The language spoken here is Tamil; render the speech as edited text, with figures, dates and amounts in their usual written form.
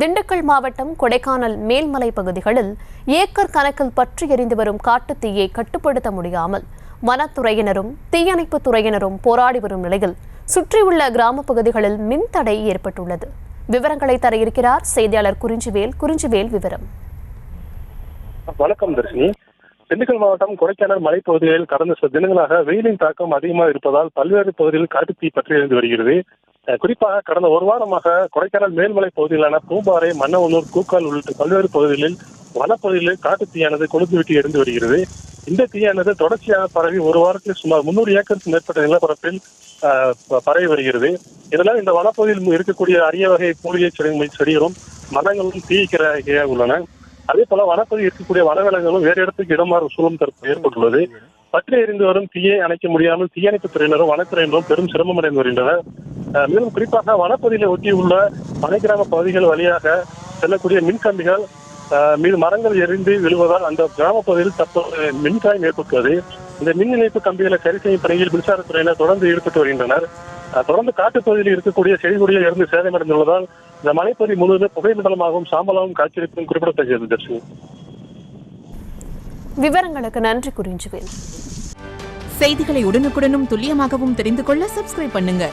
திண்டுக்கல் மாவட்டம் கொடைக்கானல் மேல்மலை பகுதிகளில் ஏக்கர் கணக்கில் பற்றி எரிந்து வரும் காட்டுத் தீயை கட்டுப்படுத்த முடியாமல் வனத்துறையினரும் தீயணைப்புத் துறையினரும் போராடி வரும் நிலையில் சுற்றியுள்ள கிராம பகுதிகளில் மின்தடை ஏற்பட்டுள்ளது. விவரங்களை தர இருக்கிறார் செய்தியாளர் குறிஞ்சிவேல். விவரம். வணக்கம் தர்ஷினி. திண்டுக்கல் மாவட்டம் கொடைக்கானல் மலைப்பகுதிகளில் கடந்த சில தினங்களாக வெயிலின் தாக்கம் அதிகமாக இருப்பதால் பல்வேறு பகுதிகளில் காட்டுத்தீ பற்றி எரிந்து வருகிறது. குறிப்பாக கடந்த ஒரு வாரமாக கொடைக்கானல் மேல்மலை பகுதிகளான பூம்பாறை, மன்னவனூர், கூக்கால் உள்ளிட்ட பல்வேறு பகுதிகளில் வனப்பகுதிகளில் காட்டுத்தீயானது கொழுந்துவிட்டு எரிந்து வருகிறது. இந்த தீயானது தொடர்ச்சியாக பரவி ஒரு வாரத்தில் சுமார் 300 ஏக்கருக்கு மேற்பட்ட நிலப்பரப்பில் பரவி வருகிறது. இதனால் இந்த வனப்பகுதியில் இருக்கக்கூடிய அரிய வகை மூலிகை செடிகளும் மரங்களும் தீயிற உள்ளன. அதே போல வனப்பகுதியில் இருக்கக்கூடிய வனவிலங்குகளும் வேறு இடத்துக்கு இடமாறு சூழலும் தற்போது ஏற்பட்டுள்ளது. பற்றி எரிந்து வரும் தீயை அணைக்க முடியாமல் தீயணைப்பு துறையினரும் வனத்துறையினரும் பெரும் சிரமம் அடைந்து வருகின்றனர். மேலும் குறிப்பாக வனப்பகுதியை ஒட்டியுள்ள மலை கிராம பகுதிகள் வழியாக செல்லக்கூடிய மின்கம்பிகள் மீது மரங்கள் எரிந்து விழுவதால் அந்த கிராம பகுதியில் தற்போது மின்காயம் ஏற்பட்டுள்ளது. இந்த மின் இணைப்பு கம்பிகளை சரி செய்யும் பணியில் மின்சாரத்துறையினர் தொடர்ந்து ஈடுபட்டு வருகின்றனர். தொடர்ந்து காட்டுப்பகுதியில் இருக்கக்கூடிய செடிகொடியில் இருந்து சேதமடைந்துள்ளதால் இந்த மலைப்பகுதி முழுவதும் புகைமண்டலமாகவும் சாம்பலாகவும் காட்சியளிப்பதும் குறிப்பிடத்தக்கது. தர்ஷினி, விவரங்களுக்கு நன்றி குறிஞ்சிவேல். செய்திகளை உடனுக்குடனும் துல்லியமாகவும் தெரிந்து கொள்ள சப்ஸ்கிரைப் பண்ணுங்க.